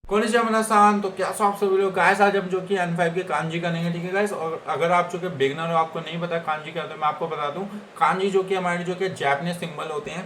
कौन तो क्या आप सभी लोग गाइस, आज हम जो कि N5 के कांजी करेंगे। ठीक है गाइस, और अगर आप जो कि बिगनर हो, आपको नहीं पता कांजी क्या होता है, मैं आपको बता दूं। कांजी जो कि हमारे जो कि जापानीज सिंबल होते हैं,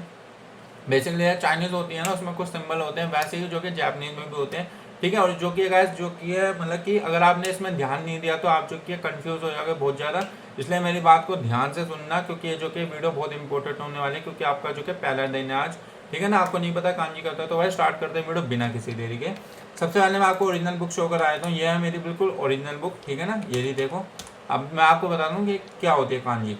बेसिकली चाइनीज होती है ना, उसमें कुछ सिंबल होते हैं, वैसे ही जो कि जापानीज में भी होते हैं। ठीक है, और जो कि गाइस जो कि है मतलब कि अगर आपने इसमें ध्यान नहीं दिया तो आप जो कि कंफ्यूज हो जाओगे बहुत ज़्यादा। इसलिए मेरी बात को ध्यान से सुनना, क्योंकि ये जो कि वीडियो बहुत इंपॉर्टेंट होने वाली है, क्योंकि आपका जो कि पहला दिन है आज। ठीक है ना, आपको नहीं पता कांजी करता है, तो वह स्टार्ट करते हैं वीडियो बिना किसी देरी के। सबसे पहले मैं आपको ओरिजिनल बुक शो कर आया था, ये है मेरी बिल्कुल ओरिजिनल बुक। ठीक है ना, ये भी देखो। अब मैं आपको बता दूं कि क्या होती है कांजी।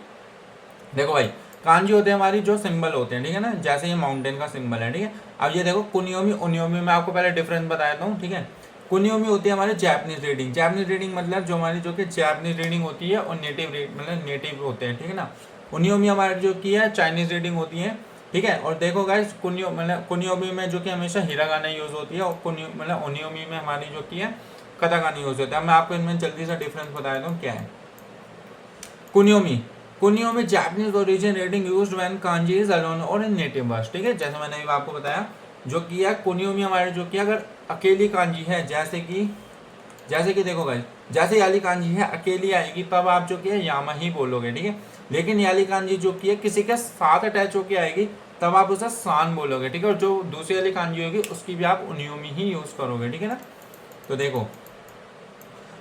देखो भाई, कांजी होते हैं हमारी जो सिंबल होते हैं। ठीक है ना, जैसे ये माउंटेन का सिंबल है। ठीक है, अब ये देखो कुनियोमी उनियोमी, मैं आपको पहले डिफरेंस बताया था। ठीक है, कुनियोमी होती है हमारी जापानीज रीडिंग। जापानीज रीडिंग मतलब जो हमारी जो कि जापानीज रीडिंग होती है, और नेटिव रीड मतलब नेटिव होते हैं। ठीक है ना, उनियोमी हमारी जो की है चाइनीज रीडिंग होती है। ठीक है, और देखो गाइस, कुनियो मतलब कुनियोमी में जो कि हमेशा हिरागाना यूज होती है, और कुनियो मतलब उनियोमी में हमारी जो की है कताकाना यूज होता है। मैं आपको इनमें जल्दी से डिफरेंस बता देता हूँ क्या है। कुनियोमी, कुनियोमी Japanese origin reading used when kanji is alone और इन नेटिव वर्ड्स। ठीक है, जैसे मैंने अभी आपको बताया जो किया कुनियोमी हमारे जो कि अगर अकेली कांजी है, जैसे कि देखो गाइस, जैसे याली कांजी है अकेली आएगी तब आप जो कि है यामा ही बोलोगे। ठीक है, लेकिन याली कांजी जो कि है किसी के साथ अटैच होके आएगी तब आप उसे सान बोलोगे। ठीक है, और जो दूसरी वाली कांजी होगी उसकी भी आप उनियोमी ही यूज करोगे। ठीक है ना, तो देखो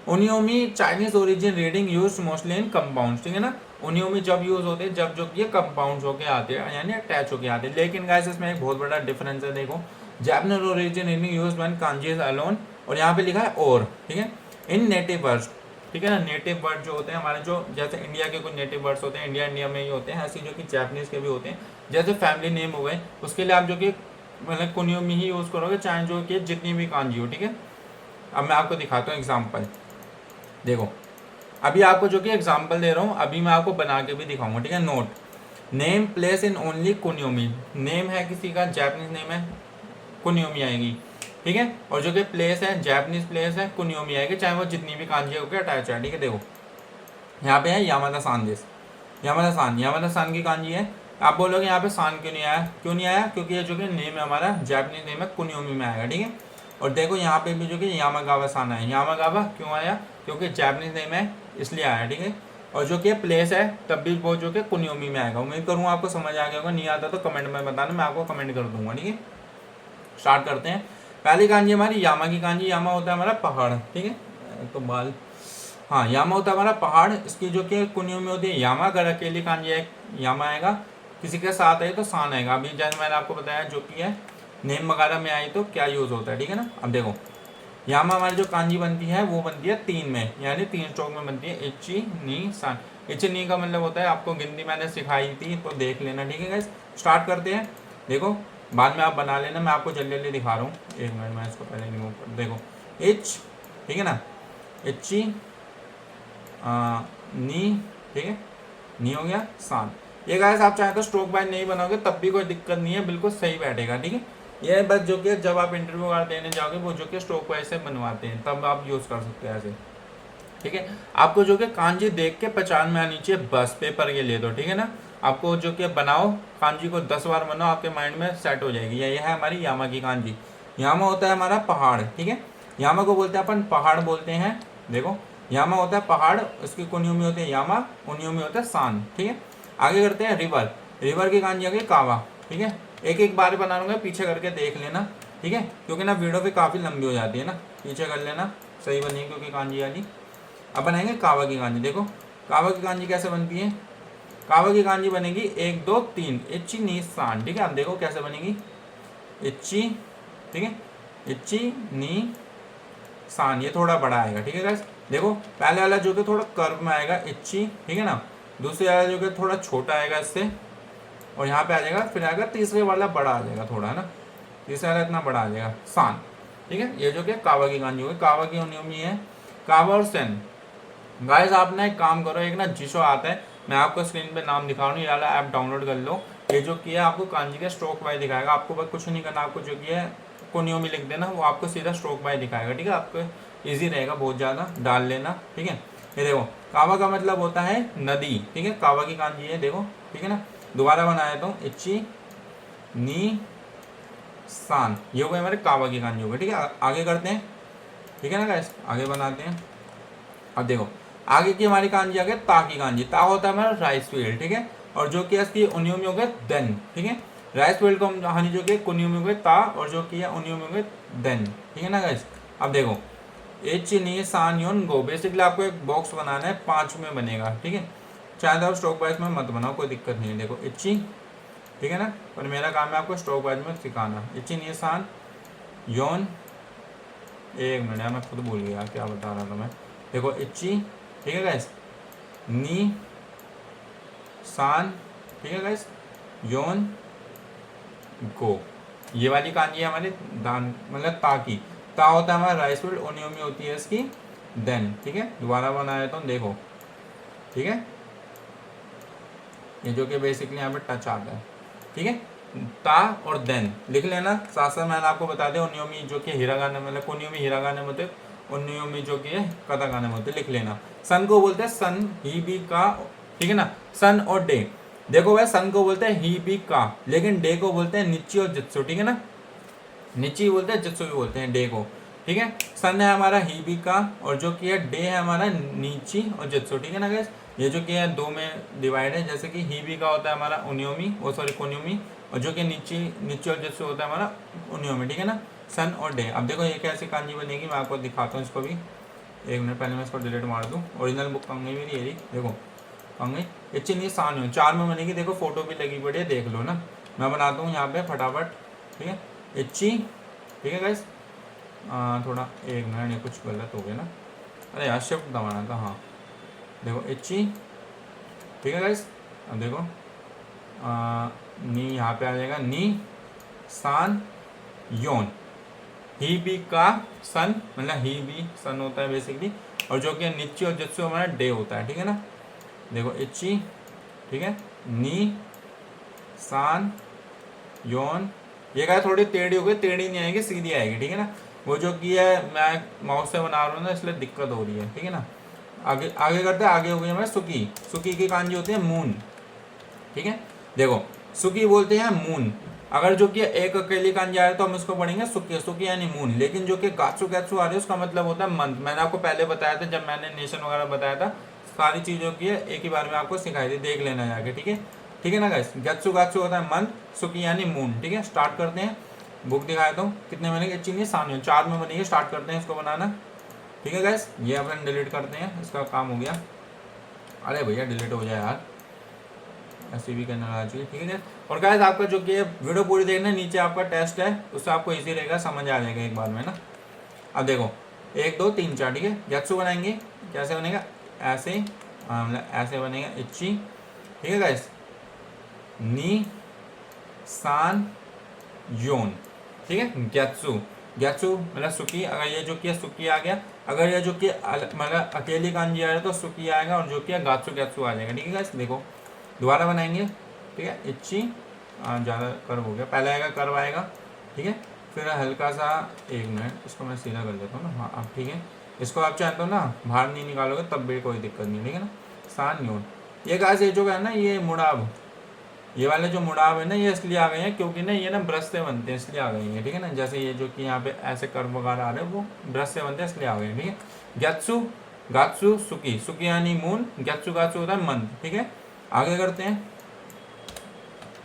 उनियोमी Chinese origin reading use mostly in compound. ठीक है ना, उनियोमी जब यूज होते हैं जब जो ये कंपाउंड होके आते हैं, यानी अटैच होके आते हैं। लेकिन गाइस इसमें एक बहुत बड़ा डिफरेंस है। देखो, Japanese origin reading use when kanji is alone, और यहाँ पे लिखा है और। ठीक है, इन नेटिव वर्ड्स। ठीक है ना, नेटिव वर्ड जो होते हैं हमारे, जो जैसे इंडिया के कुछ नेटिव वर्ड्स होते हैं, इंडिया में ही होते हैं, ऐसे जो कि जापानीज के भी होते हैं। जैसे फैमिली नेम हो गए, उसके लिए आप जो कि मतलब कुनियोमी ही यूज करोगे, चाहे जो कि जितनी भी कांजी हो। ठीक है, अब मैं आपको दिखाता हूँ एग्जाम्पल। देखो, अभी आपको जो कि एग्जाम्पल दे रहा हूँ, अभी मैं आपको बना के भी दिखाऊंगा। ठीक है, note name place in only कुनियोमी। नेम है किसी का, जापानीज नेम है, कुनियोमी आएगी। ठीक है, और जो कि प्लेस है जापानीज प्लेस है, कुनियोमी आएगी, चाहे वो जितनी भी कांजी होकर अटैच है। ठीक है, देखो यहाँ पे है यामादा सान दिस, यामादा सान की कांजी है। आप बोलोगे यहाँ पे सान क्यों नहीं आया, क्यों नहीं आया, क्योंकि ये जो कि नेम है हमारा जापानीज नेम है, कुनियोमी में आएगा। ठीक है, और देखो यहाँ पे भी जो कि यामागावा सान है, यामागावा क्यों आया, क्योंकि जापानीज नेम है इसलिए आया। ठीक है, और जो कि प्लेस है तब भी वो जो कि कुनियोमी में आएगा। उम्मीद करूँगा आपको समझ आ गया होगा, नहीं आता तो कमेंट में बताना, मैं आपको कमेंट कर दूंगा। ठीक है, स्टार्ट करते हैं। पहली कांजी हमारी यामा की कांजी। यामा होता है हमारा पहाड़। ठीक है, तो बाल, हाँ यामा होता है हमारा पहाड़। इसकी जो कि कुनियोमी होती है यामा। अगर अकेली कांजी है यामा आएगा, किसी के साथ है तो सान आएगा। अभी जैसे मैंने आपको बताया जो कि है नेम वगैरह में आई तो क्या यूज होता है। ठीक है ना, अब देखो यामा हमारी जो कांजी बनती है वो बनती है 3 में, यानी 3 स्ट्रोक में बनती है, इची नी सान। इची नी का मतलब होता है, आपको गिनती मैंने सिखाई थी तो देख लेना। ठीक है गाइस, स्टार्ट करते हैं। देखो, बाद में आप बना लेना, मैं आपको जल्दी जल्दी दिखा रहा हूँ। एक मिनट, मैं इसको पहले रिमूव कर, देखो इच, ठीक है ना, इची नी। ठीक है, नी हो गया, सान। ये गाइस आप चाहे तो स्ट्रोक बाय नहीं बनाओगे तब भी कोई दिक्कत नहीं है, बिल्कुल सही बैठेगा। ठीक है, ये बस जो कि जब आप इंटरव्यू वगैरह देने जाओगे वो जो कि स्ट्रोक वाइज से बनवाते हैं, तब आप यूज़ कर सकते हैं ऐसे। ठीक है, आपको जो कि कांजी देख के पहचान में आनी चाहिए, बस पेपर ये ले दो। ठीक है ना, आपको जो कि बनाओ कांजी को 10 बार बनाओ, आपके माइंड में सेट हो जाएगी। ये है हमारी यामा की कांजी। यामा होता है हमारा पहाड़। ठीक है, यामा को बोलते हैं अपन पहाड़ बोलते हैं। देखो, यामा होता है पहाड़, उसकी कुनियोमी होती है यामा, उनियोमी होता है सान। ठीक है, आगे करते हैं रिवर। रिवर की कांजी आ गई कावा। ठीक है, एक एक बार बना लूंगा, पीछे करके देख लेना। ठीक है, क्योंकि ना वीडियो भी काफ़ी लंबी हो जाती है ना, पीछे कर लेना, सही बनेगी क्योंकि कांजी वाली। अब बनाएंगे कावा की कांजी। देखो कावा की कांजी कैसे बनती है। कावा की कांजी बनेगी 1 2 3 इच्ची नी सान। ठीक है, अब देखो कैसे बनेगी, इच्ची, ठीक है, इच्ची नी सान, ये थोड़ा बड़ा आएगा। ठीक है गाइस, देखो पहले वाला जो कि थोड़ा कर्व में आएगा इच्ची, ठीक है ना, दूसरे वाला जो कि थोड़ा छोटा आएगा इससे, और यहाँ पे आ जाएगा, फिर आएगा तीसरे वाला बड़ा आ जाएगा थोड़ा, है ना, तीसरे वाला इतना बड़ा आ जाएगा सान। ठीक है, ये जो कि कावा की कांजी होगी। कावा की नियम ये है, कावा और सेन। गाइस आप ना एक काम करो, एक ना जिशो आता है, मैं आपको स्क्रीन पे नाम दिखा रहा हूँ, ये वाला ऐप डाउनलोड कर लो। ये जो किया आपको कांजी के स्ट्रोक बाय दिखाएगा, आपको बस कुछ नहीं करना, आपको जो किया है कुनियोमी लिख देना, वो आपको सीधा स्ट्रोक बाय दिखाएगा। ठीक है, आपको ईजी रहेगा बहुत ज़्यादा, डाल लेना। ठीक है, ये देखो कावा का मतलब होता है नदी। ठीक है, कावा की कांजी है, देखो। ठीक है ना, दोबारा बनाया तो इच्ची नी सान, ये हो गए हमारे कावा की कांजी हो गई। ठीक है, आगे करते हैं। ठीक है ना गाइस, आगे बनाते हैं। अब देखो आगे की हमारी कांजी आ गई ता की कांजी। ता होता है हमारा राइस फील्ड। ठीक है, और जो कि इसकी उन्योमी हो गए देन। ठीक है, राइस फील्ड को हम हानि जो कि कुन्योमी हो गए ता, और जो कि उन्योमी हो गए देन। ठीक है ना गाइस, अब देखो एच नी सान योन गो, बेसिकली आपको एक बॉक्स बनाना है, 5 में बनेगा। ठीक है, चाहे तो आप स्ट्रोक वाइज में मत बनाओ, कोई दिक्कत नहीं है। देखो इच्ची, ठीक है ना, पर मेरा काम है आपको स्ट्रोक वाइज में सिखाना। इच्ची नी सान योन, एक मिनट यार मैं खुद भूल गया क्या बता रहा था मैं। देखो इच्ची, ठीक है गाइस, नी सान, ठीक है गाइस, योन गो, ये वाली कांजी है हमारी दान मतलब ता की। ता होता है हमारा राइस फील्ड, ओनियोमी होती है इसकी देन। ठीक है, दोबारा बनाया तो देखो। ठीक है, ये जो कि बेसिकली यहाँ पे टच आता है। ठीक है, ता और देन लिख लेना साथ साथ। मैंने आपको बता दिया ओनियोमी जो कि हिरागाने मतलब कोनियोमी हिरागाने में होते, ओनियोमी जो कि है कतागाने में होते, लिख लेना। सन को बोलते हैं सन ही बी का। ठीक है ना, सन और डे। देखो भाई सन को बोलते हैं ही बी का, लेकिन डे को बोलते हैं निची और जित्सु। ठीक है ना, निची बोलते हैं, जित्सु भी बोलते हैं डे को। ठीक है, सन है हमारा ही बी का, और जो कि है डे है हमारा नीची और जित्सु। ठीक है ना गैस, ये जो कि है 2 में डिवाइड है, जैसे कि ही बी का होता है हमारा उन्योमी, वो सॉरी कोन्योमी, और जो कि नीची और जित्सु होता है हमारा उन्योमी। ठीक है ना, सन और डे। अब देखो ये कैसे कांजी बनेगी, मैं आपको दिखाता हूँ इसको भी। एक मिनट, पहले मैं इसको डिलीट मार दूँ। ओरिजिनल बुक कंगई मेरी ये रही, देखो कंगई इच्छी नहीं सान 4 में बनेगी। देखो फोटो भी लगी पड़ी है, देख लो ना, मैं बनाता हूँ यहाँ पे फटाफट। ठीक है, इच्छी, ठीक है गाइस, थोड़ा एक मिनट, ये कुछ गलत हो गया ना, अरे यार शिफ्ट दबाना था। हाँ देखो इच्छी, ठीक है गाइस, अब देखो नी यहाँ पे आ जाएगा, नी सान योन, ही बी का सन मतलब ही बी सन होता है बेसिकली, और जो कि नीचे और जित्सु हमारा डे होता है। ठीक है ना, देखो इच्छी, ठीक है, नी सान योन, ये क्या थोड़ी टेढ़ी हो गई, टेढ़ी नहीं आएगी, सीधी आएगी। ठीक है ना, वो जो कि है मैं माउस से बना रहा हूँ ना, इसलिए दिक्कत हो रही है। ठीक है ना, आगे आगे करते हैं। आगे हो गई हमारे सुकी। सुकी की कांजी होती है मून। ठीक है, देखो सुकी बोलते हैं मून। अगर जो कि एक अकेली कांजी आ रही है तो हम इसको पढ़ेंगे सुकी, सुकी यानी मून। लेकिन जो कि गात्सु गात्सु आ रही है उसका मतलब होता है मंथ। मैंने आपको पहले बताया था जब मैंने नेशन वगैरह बताया था, सारी चीज़ों की एक ही बार में आपको सिखाई थी, देख लेना जाके। ठीक है, ठीक है ना गाइस, गत्सु गात्सु होता है मंथ, सुकी यानी मून। ठीक है, स्टार्ट करते हैं। बुक दिखाया तो कितने बनेंगे, चीनी सामने 4 में बनेंगे। स्टार्ट करते हैं इसको बनाना। ठीक है गाइस, ये अपन डिलीट करते हैं, इसका काम हो गया। अरे भैया डिलीट हो जाए यार, ऐसे भी करना आ चाहिए। ठीक है, और गाइस आपका जो कि वीडियो पूरी देखना, नीचे आपका टेस्ट है, उससे आपको इजी रहेगा, समझ आ जाएगा एक बार में ना। अब देखो 1 2 3 4। ठीक है, गत्सु बनाएंगे, कैसे बनेगा, ऐसे मतलब ऐसे बनेगा इच्छी। ठीक है गाइस, नी सान योन। ठीक है, गत्सु, गत्सु मतलब सुकी। अगर ये जो कि सुकी आ गया, अगर ये जो कि मतलब अकेली कांजी आ रहा है तो सुकी आएगा, और जो कि गात्सु गत्सु आ जाएगा। ठीक है गाइस, देखो दोबारा बनाएंगे। ठीक है, इच्छी ज़्यादा कर्व हो गया, पहले आएगा कर्व आएगा। ठीक है, फिर हल्का सा, एक मिनट इसको मैं सीधा कर देता हूँ ना। हाँ अब ठीक है, इसको आप चाहते हो ना बाहर नहीं निकालोगे तब भी कोई दिक्कत नहीं। ठीक है ना, सान योन। ये गाइस ये जो है ना, ये मुड़ाब, ये वाले जो मुड़ाब है ना, ये इसलिए आ गए हैं क्योंकि ना ये ना ब्रश से बनते हैं, इसलिए आ गए हैं। ठीक है ना, जैसे ये जो कि यहाँ पे ऐसे कर्व वगैरह आ रहे हैं वो ब्रश से बनते हैं, इसलिए आ गए हैं। ठीक है, गत्सु गात्सु सुकी, सुकी यानी मून, गत्सु गात्सु होता है मंथ। ठीक है, आगे करते हैं।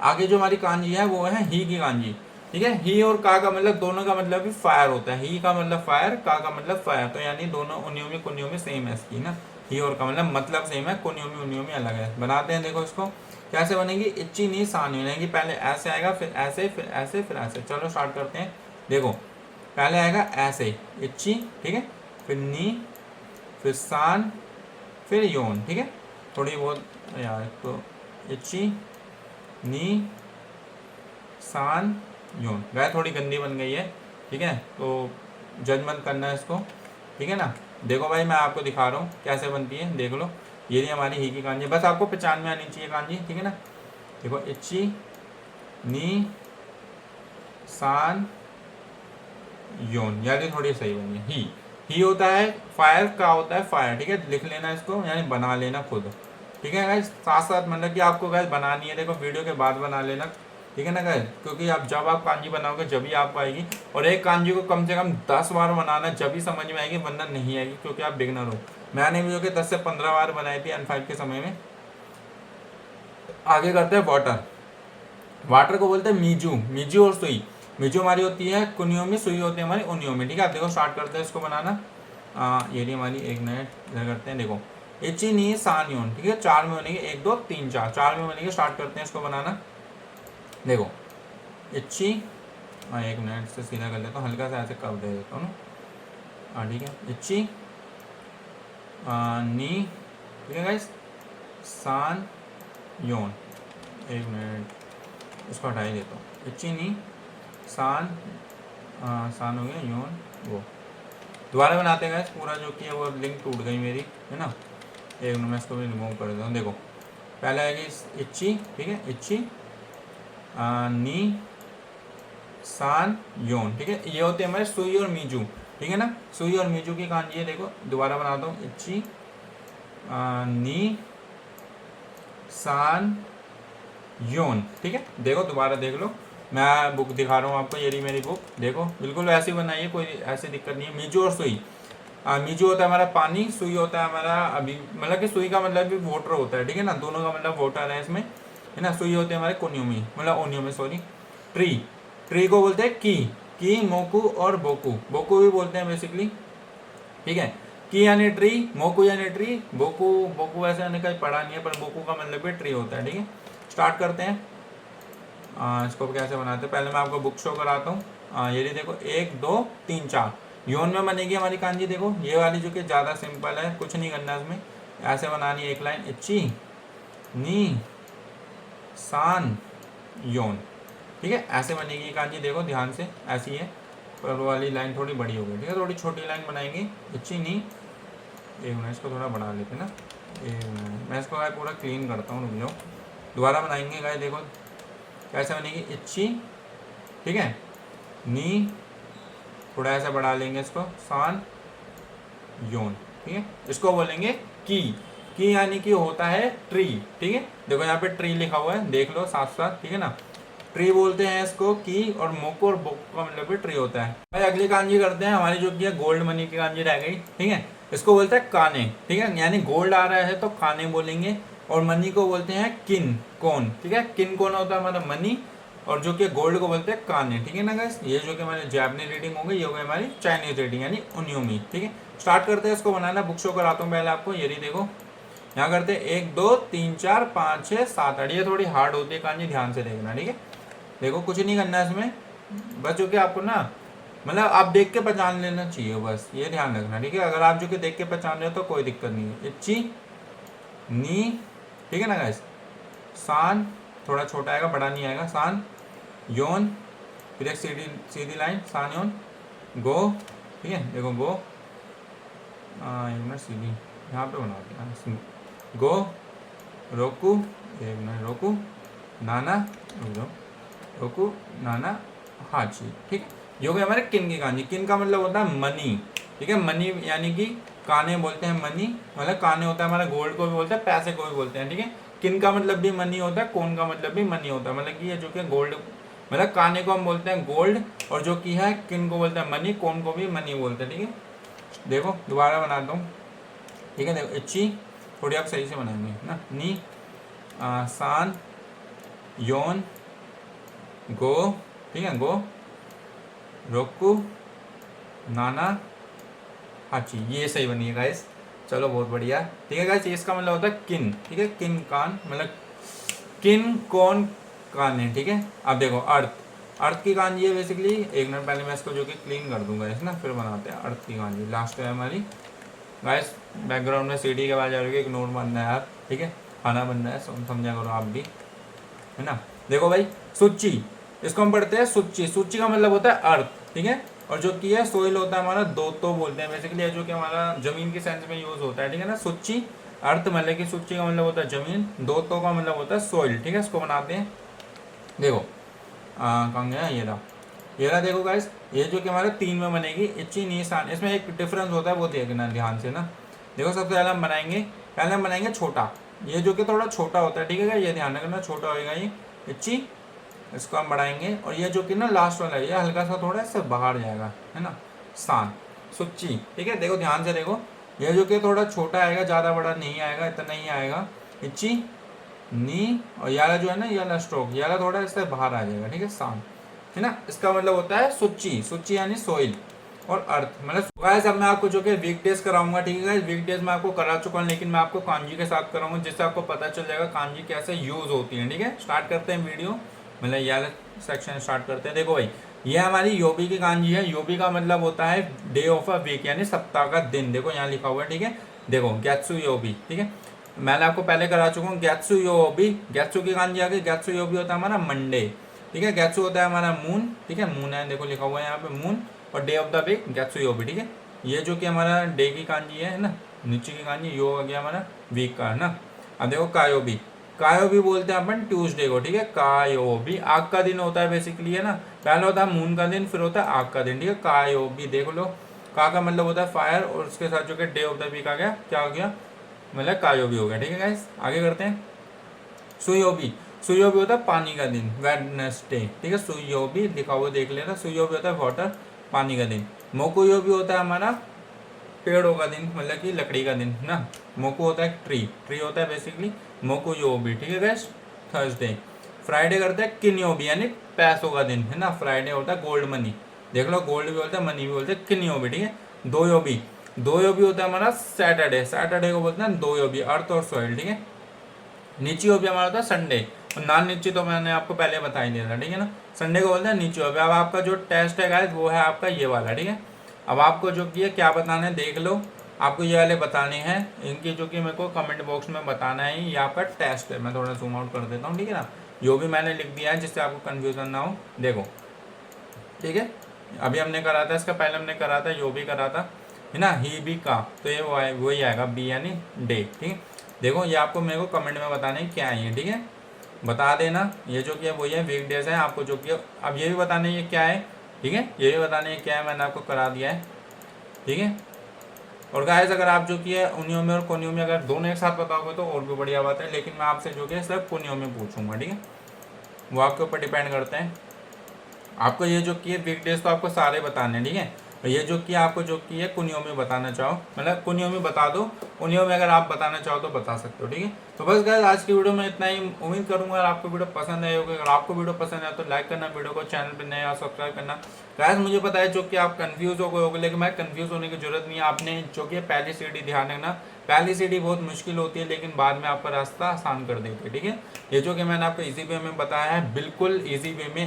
आगे जो हमारी कांजी है वो है ही की कांजी। ठीक है, ही और का मतलब दोनों का मतलब भी फायर होता है। ही का मतलब फायर, का मतलब फायर, तो यानी दोनों उन्योमी कुन्योमी सेम है इसकी ना। ही और का मतलब सेम है, कुन्योमी उन्योमी अलग है। बनाते हैं, देखो इसको कैसे बनेगी। इच्ची नी सान बनेगी, पहले ऐसे आएगा, फिर ऐसे, फिर ऐसे, फिर ऐसे। चलो स्टार्ट करते हैं। देखो पहले आएगा ऐसे इच्ची, ठीक है, फिर नी, फिर सान, फिर योन। ठीक है, थोड़ी बहुत यार तो इच्ची नी सान योन, गाय थोड़ी गंदी बन गई है। ठीक है, तो जज मत करना है इसको। ठीक है ना, देखो भाई मैं आपको दिखा रहा हूँ कैसे बनती है, देख लो। ये नहीं हमारी ही की कांजी, बस आपको पहचान में आनी चाहिए कांजी। ठीक है ना, देखो इच्ची नी सान योन, यानी थोड़ी सही बनी है। ही होता है फायर, का होता है फायर। ठीक है, लिख लेना इसको, यानी बना लेना खुद। ठीक है गाइस, साथ साथ मतलब कि आपको गाइस बनानी है, देखो वीडियो के बाद बना लेना, ठीक है ना गाइस, क्योंकि आप जब आप कांजी बनाओगे जब ही आपको आएगी, और एक कांजी को कम से कम 10 बार बनाना जब ही समझ में आएगी, वरना नहीं आएगी, क्योंकि आप बिगनर हो। मैंने भी जो कि 10 से 15 बार बनाई थी N5 के समय में। आगे करते हैं वाटर। वाटर को बोलते हैं मीजू। मीजू और सुई। मीजू हमारी होती है कुनियोमी, सुई होती है हमारी उनियोमी। ठीक है, आप देखो स्टार्ट करते हैं इसको बनाना। ये रही हमारी, एक मिनट इधर करते हैं। देखो इची नी सान योन, ठीक है, 4 में बनेगी, 1 2 3 4, 4 में बनेगी। स्टार्ट करते हैं इसको बनाना। देखो इची, एक मिनट से सीधा कर लेता हूँ, हल्का सा ऐसे कर दे देता हूँ ना। ठीक है, इची नी, ठीक है गाइस, सान योन। एक मिनट इसको हटा ही देता हूँ। इची नी सान, सान हो गया, योन वो। दोबारा बनाते हैं गाइस, पूरा जो कि है वो लिंक टूट गई मेरी, है ना। एक मिनट मैं इसको भी रिमूव कर देता हूँ। देखो पहले आएगी इच्ची, ठीक है, इच्ची नी सान योन, ठीक है, ये होते हैं हमारे सुई और मीजू। ठीक है ना, सुई और मीजू की कांजी है। देखो दोबारा बनाता हूँ, इच्ची नी सान योन। ठीक है, देखो दोबारा देख लो, मैं बुक दिखा रहा हूँ आपको, ये रही मेरी बुक। देखो बिल्कुल वैसे ही बनाइए, कोई ऐसी दिक्कत नहीं है। मीजू और सुई। मीजू होता है हमारा पानी, सुई होता है हमारा अभी, मतलब कि सुई का मतलब भी वाटर होता है। ठीक है ना, दोनों का मतलब वाटर है इसमें, है ना। सुई होते हैं हमारे कोनियोमी, मतलब ओनियोमी, सॉरी। ट्री, ट्री को बोलते हैं की, मोकू और बोकू। बोकू भी बोलते हैं बेसिकली। ठीक है, की यानी ट्री, मोकू यानी ट्री, बोकू, बोकू वैसे मैंने कहीं पढ़ा नहीं है, पर बोकू का मतलब भी ट्री होता है। ठीक है, स्टार्ट करते हैं। इसको कैसे बनाते हैं, पहले मैं आपको बुक शो कराता हूँ। ये देखो 1 2 3 4 योन में बनेगी हमारी कांजी। देखो ये वाली जो कि ज़्यादा सिंपल है, कुछ नहीं करना इसमें, ऐसे बनानी है एक लाइन, इच्ची नी सान योन। ठीक है, ऐसे बनेगी कांजी। देखो ध्यान से, ऐसी है, पर वो वाली लाइन थोड़ी बड़ी हो गई। ठीक है, थोड़ी छोटी लाइन बनाएंगे, इच्ची नी। एक मिनट इसको थोड़ा बढ़ा लेते ना, एक मिनट मैं इसको पूरा क्लीन करता हूँ, रुक जाओ। दोबारा बनाएंगे गाय, देखो कैसे बनेगी, इच्ची, ठीक है, नी, थोड़ा ऐसा बढ़ा लेंगे इसको, सान योन। ठीक है, इसको बोलेंगे की यानी कि होता है ट्री। ठीक है, देखो यहाँ पे ट्री लिखा हुआ है, देख लो साथ साथ। ठीक है ना, ट्री बोलते हैं इसको की, और मोको और बोको का मतलब भी ट्री होता है। भाई अगली कांजी करते हैं, हमारी जो कि है गोल्ड मनी की कांजी रह गई। ठीक है, इसको बोलते हैं काने। ठीक है, यानी गोल्ड आ रहा है तो काने बोलेंगे, और मनी को बोलते हैं किन कोन। ठीक है, किन कोन होता है हमारा मनी, और जो कि गोल्ड को बोलते हैं काने। ठीक है ना गाइस, ये जो कि हमारी जापानीज रीडिंग हो गई, ये हो गई हमारी चाइनीज रीडिंग यानी उनियोमी। ठीक है, स्टार्ट करते हैं इसको बनाना। बुक शो कराता हूँ पहले आपको, ये देखो यहाँ करते हैं 1 2 3 4 5 6 7 8। ये थोड़ी हार्ड होती है कांजी, ध्यान से देखना। ठीक है, देखो कुछ नहीं करना है इसमें, बस जो कि आपको ना, मतलब आप देख के पहचान लेना चाहिए, बस ये ध्यान रखना। ठीक है, अगर आप जो कि देख के पहचान रहे हो तो कोई दिक्कत नहीं है। इच्ची नी, ठीक है ना गाइस, सान थोड़ा छोटा आएगा, बड़ा नहीं आएगा, सान योन, फिर एक सीधी सीधी लाइन, सान योन गो। ठीक है, देखो गो, एक मिनट सीधी यहाँ पे बनाते हैं, गो रोकू, एक मिनट रोकू नाना, रोकू नाना हाची। ठीक है, ये हो गया हमारे किन की कांजी। किन का मतलब होता है मनी। ठीक है, मनी यानी कि काने बोलते हैं मनी, मतलब काने होता है हमारा गोल्ड को भी बोलते हैं, पैसे को भी बोलते हैं। ठीक है, किन का मतलब भी मनी होता है, कोन का मतलब भी मनी होता है, मतलब कि ये जो कि गोल्ड, मतलब काने को हम बोलते हैं गोल्ड, और जो कि है किन को बोलते हैं मनी, कोन को भी मनी बोलते हैं। ठीक है, देखो दोबारा बनाता हूँ। ठीक है, देखो इच्ची, थोड़ी आप सही से बनाएंगे ना, नी सान योन गो। ठीक है, गो रोकू नाना हाची, ये सही बनी है गाइस, चलो बहुत बढ़िया। ठीक है गाइस, इसका मतलब होता है किन। ठीक है, किन कान, मतलब किन कौन कान है। ठीक है, अब देखो अर्थ, अर्थ की कांजी है बेसिकली। एक मिनट पहले मैं इसको जो कि क्लीन कर दूंगा इस ना, फिर बनाते हैं अर्थ की कांजी। लास्ट है हमारी गाइस, बैकग्राउंड में सीढ़ी के आवाज आ रही है, इग्नोर मानना है यार। ठीक है, खाना बन रहा है, समझा करो आप भी, है ना। देखो भाई सुच्ची, इसको हम पढ़ते हैं सुच्ची। सुच्ची का मतलब होता है अर्थ। ठीक है, और जो कि है सोइल होता है हमारा, दो तो बोलते हैं बेसिकली, जो कि हमारा जमीन के सेंस में यूज होता है। ठीक है ना, सुच्ची अर्थ मतलब कि सुच्ची का मतलब होता है जमीन, दो तो का मतलब होता है सोइल। ठीक है, इसको बनाते हैं। देखो कहाँ गया ये रहा, ये रहा। देखो गाइस, ये जो कि हमारे 3 में बनेगी, इच्ची नीसान। इसमें एक डिफरेंस होता है, वो देखना ध्यान से ना। देखो सबसे पहले हम बनाएंगे छोटा, ये जो कि थोड़ा छोटा होता है। ठीक है, ये ध्यान रखना, छोटा होएगा ये, इच्ची इसको हम बढ़ाएंगे और ये जो कि ना लास्ट वाला है ये हल्का सा थोड़ा इससे बाहर जाएगा, है ना, सान सुच्ची। ठीक है, देखो ध्यान से देखो, ये जो कि थोड़ा छोटा आएगा, ज़्यादा बड़ा नहीं आएगा, इतना नहीं आएगा, इच्ची नी, और याला जो है ना, याला स्ट्रोक, याला थोड़ा इससे बाहर आ जाएगा। ठीक है, सान, है ना, इसका मतलब होता है सुच्ची, सुच्ची यानी सोइल और अर्थ। मतलब गाइस अब मैं आपको जो कि वीक डेज कराऊंगा। ठीक है गाइस, वीक डेज मैं आपको करा चुका हूँ, लेकिन मैं आपको कांजी के साथ कराऊंगा, जिससे आपको पता चल जाएगा कांजी कैसे यूज होती है। ठीक है, स्टार्ट करते हैं वीडियो, मतलब यह सेक्शन स्टार्ट करते हैं। देखो भाई, ये हमारी योबी की कांजी है। योबी का मतलब होता है डे ऑफ अ वीक, यानी सप्ताह का दिन। देखो यहाँ लिखा हुआ है। ठीक है, देखो गैत्सु योबी। ठीक है, मैंने आपको पहले करा चुका हूँ गैत्सु योबी। गैत्सु की कांजी आ गई। गैत्सु योबी होता है हमारा मंडे। ठीक है, गैत्सु होता है हमारा मून। ठीक है, मून है, देखो लिखा हुआ है यहाँ पे मून, और डे ऑफ द वीक गैत्सु योबी। ठीक है, ये जो कि हमारा डे की कांजी है ना, नीचे की कांजी, यो आ गया हमारा वीक का, है ना। अब देखो कायोबी, कायोबी बोलते हैं अपन ट्यूसडे को। ठीक है, कायोबी आग का दिन होता है बेसिकली, है ना। पहला होता है मून का दिन, फिर होता है आग का दिन। ठीक है, कायोबी देख लो, का मतलब होता है फायर, और उसके साथ जो कि डे ऑफ द वीक आ गया, क्या हो गया, मतलब कायोबी हो गया। ठीक है गाइस, आगे करते हैं। सुयोबी, सुयोबी होता है पानी का दिन, वेडनेसडे। ठीक है, सुयोबी लिखा हुआ देख लेना, सुयोबी होता है वाटर, पानी का दिन। मोकुयोबी होता है हमारा पेड़ों का दिन, मतलब कि लकड़ी का दिन ना। मोकू होता है ट्री, ट्री होता है बेसिकली मोकुयोबी। ठीक है गाइस, थर्सडे। फ्राइडे करते हैं किन्योबी, यानी पैसों का दिन, है ना। फ्राइडे होता है गोल्ड मनी, देख लो, गोल्ड भी बोलते हैं, मनी भी बोलते हैं, किन्योबी। ठीक है, दोयोबी, दोयोबी होता है हमारा सैटरडे, सैटरडे को बोलते हैं दोयोबी, अर्थ और सॉइल। ठीक है, नीची हो भी हमारा होता है संडे, और नॉन नीची तो मैंने आपको पहले बता ही दिया था। ठीक है ना, संडे को बोलते हैं नीची हो भी। अब आपका जो टेस्ट है गाइस वो है आपका ये वाला। ठीक है, अब आपको जो कि क्या बताना है देख लो, आपको ये वाले बताने हैं, इनकी जो कि मेरे को कमेंट बॉक्स में बताना है। ये आपका टेस्ट है, मैं थोड़ा जूम आउट कर देता हूँ। ठीक है ना, जो भी मैंने लिख दिया है जिससे आपको कन्फ्यूजन ना हो, देखो। ठीक है, अभी हमने करा था, इसका पहले हमने करा था, यो भी करा था, है ना, ही भी का, तो ये वही आएगा, बी यानी डे। ठीक है, देखो ये आपको मेरे को कमेंट में बताना है क्या है ये। ठीक है, बता देना, ये जो कि है वही है, वीक डेज है आपको जो कि। अब ये भी बताना है ये क्या है। ठीक है, ये भी बताना है क्या है, मैंने आपको करा दिया है। ठीक है, और गाइस अगर आप जो कि है उनियों में और कोनियों में अगर दोनों एक साथ बताओगे तो और भी बढ़िया बात है, लेकिन मैं आपसे जो कि है सिर्फ कोनियों में पूछूंगा। ठीक है, वो आपके ऊपर डिपेंड करते हैं। आपको ये जो कि है वीक डेज तो आपको सारे बताने हैं। ठीक है, और ये जो कि आपको जो कि है कुनियों में बताना चाहो, मतलब कुनियों में बता दो, उनियों में अगर आप बताना चाहो तो बता सकते हो। ठीक है, तो बस गाइस आज की वीडियो में इतना ही। उम्मीद करूंगा अगर आपको वीडियो पसंद आई होगी। अगर आपको वीडियो पसंद आए तो लाइक करना वीडियो को, चैनल पर नए और सब्सक्राइब करना। गाइस मुझे पता है जो कि आप कंफ्यूज हो गए होगे, लेकिन मैं कंफ्यूज होने की जरूरत नहीं है। आपने जो कि पहली सीढ़ी ध्यान रखना, पहली सीढ़ी बहुत मुश्किल होती है, लेकिन बाद में आपका रास्ता आसान कर देती है। ठीक है, ये जो कि मैंने आपको इजी वे में बताया है, बिल्कुल इजी वे में